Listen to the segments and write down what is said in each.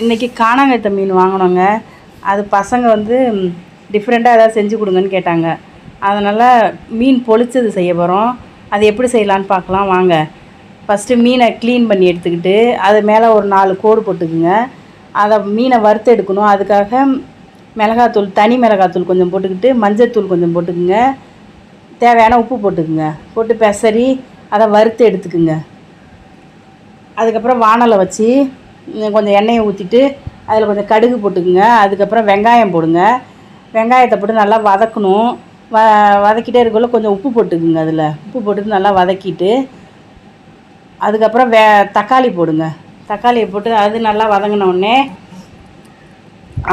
இன்றைக்கி காணாங்கத்தை மீன் வாங்கினோங்க. அது பசங்க வந்து டிஃப்ரெண்ட்டாக எதாவது செஞ்சு கொடுங்கன்னு கேட்டாங்க. அதனால் மீன் பொரிச்சது செய்ய போகிறோம். அது எப்படி செய்யலான்னு பார்க்கலாம் வாங்க. ஃபஸ்ட்டு மீனை க்ளீன் பண்ணி எடுத்துக்கிட்டு அது மேலே ஒரு 4 கோடு போட்டுக்குங்க. அதை மீனை வறுத்து எடுக்கணும். அதுக்காக மிளகாத்தூள், தனி மிளகாத்தூள் கொஞ்சம் போட்டுக்கிட்டு மஞ்சத்தூள் கொஞ்சம் போட்டுக்குங்க. தேவையான உப்பு போட்டுக்குங்க. போட்டு பெசரி அதை வறுத்து எடுத்துக்குங்க. அதுக்கப்புறம் வானலை வச்சு கொஞ்சம் எண்ணெயை ஊற்றிட்டு அதில் கொஞ்சம் கடுகு போட்டுக்குங்க. அதுக்கப்புறம் வெங்காயம் போடுங்க. வெங்காயத்தை போட்டு நல்லா வதக்கணும். வதக்கிட்டே இருக்கக்குள்ள கொஞ்சம் உப்பு போட்டுக்குங்க. அதில் உப்பு போட்டுட்டு நல்லா வதக்கிட்டு அதுக்கப்புறம் தக்காளி போடுங்க. தக்காளியை போட்டு அது நல்லா வதங்கினோடனே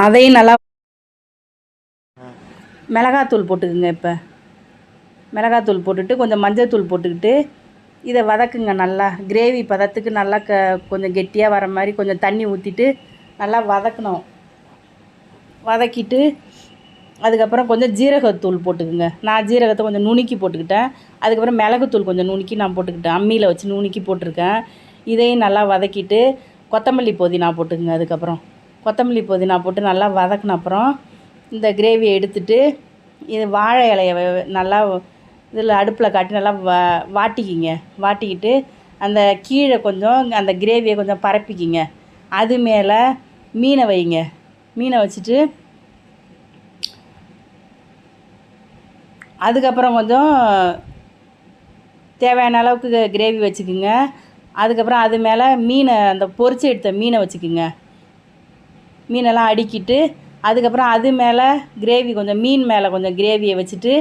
அதையும் நல்லா மிளகாத்தூள் போட்டுக்குங்க. இப்போ மிளகாத்தூள் போட்டுட்டு கொஞ்சம் மஞ்சத்தூள் போட்டுக்கிட்டு இதை வதக்குங்க. நல்லா கிரேவி பதத்துக்கு நல்லா கொஞ்சம் கெட்டியாக வர மாதிரி கொஞ்சம் தண்ணி ஊற்றிட்டு நல்லா வதக்கணும். வதக்கிட்டு அதுக்கப்புறம் கொஞ்சம் ஜீரகத்தூள் போட்டுக்குங்க. நான் ஜீரகத்தை கொஞ்சம் நுணுக்கி போட்டுக்கிட்டேன். அதுக்கப்புறம் மிளகுத்தூள் கொஞ்சம் நுணுக்கி நான் போட்டுக்கிட்டேன். அம்மியில் வச்சு நுணுக்கி போட்டிருக்கேன். இதையும் நல்லா வதக்கிட்டு கொத்தமல்லி புதினா போட்டுக்குங்க. அதுக்கப்புறம் கொத்தமல்லி புதினா போட்டு நல்லா வதக்கின அப்புறம் இந்த கிரேவியை எடுத்துட்டு இது வாழை இலையை நல்லா இதில் அடுப்பில் காட்டி நல்லா வாட்டிக்கிங்க. வாட்டிக்கிட்டு அந்த கீழே கொஞ்சம் அந்த கிரேவியை கொஞ்சம் பரப்பிக்கிங்க. அது மேலே மீனை வைங்க. மீனை வச்சுட்டு அதுக்கப்புறம் கொஞ்சம் தேவையான அளவுக்கு கிரேவி வச்சுக்குங்க. அதுக்கப்புறம் அது மேலே மீனை அந்த பொரிச்சு எடுத்த மீனை வச்சுக்குங்க. மீனெல்லாம் அடுக்கிட்டு அதுக்கப்புறம் அது மேலே கிரேவி கொஞ்சம் மீன் மேலே கொஞ்சம் கிரேவியை வச்சுட்டு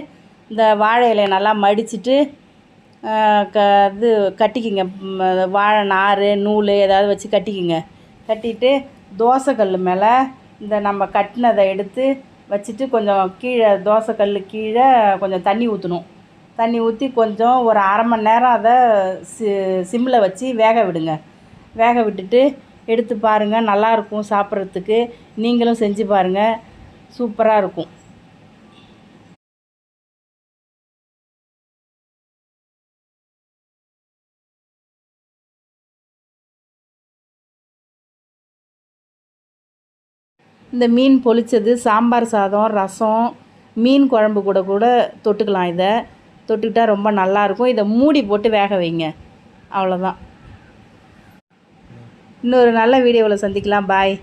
இந்த வாழை இலையை நல்லா மடிச்சுட்டு இது கட்டிக்கிங்க. வாழை நார் நூல் ஏதாவது வச்சு கட்டிக்கிங்க. கட்டிட்டு தோசைக்கல் மேலே இந்த நம்ம கட்டினதை எடுத்து வச்சுட்டு கொஞ்சம் கீழே தோசைக்கல் கீழே கொஞ்சம் தண்ணி ஊற்றணும். தண்ணி ஊற்றி கொஞ்சம் ஒரு அரை மணி நேரம் அதை சிம்மில் வச்சு வேக விடுங்க. வேக விட்டுட்டு எடுத்து பாருங்கள். நல்லாயிருக்கும் சாப்பிட்றதுக்கு. நீங்களும் செஞ்சு பாருங்கள். சூப்பராக இருக்கும். இந்த மீன் பொரிச்சது சாம்பார் சாதம், ரசம், மீன் குழம்பு கூட தொட்டுக்கலாம். இதை தொட்டுக்கிட்டால் ரொம்ப நல்லாயிருக்கும். இதை மூடி போட்டு வேக வைங்க. அவ்வளோதான். இன்னொரு நல்ல வீடியோவில் சந்திக்கலாம். பாய்.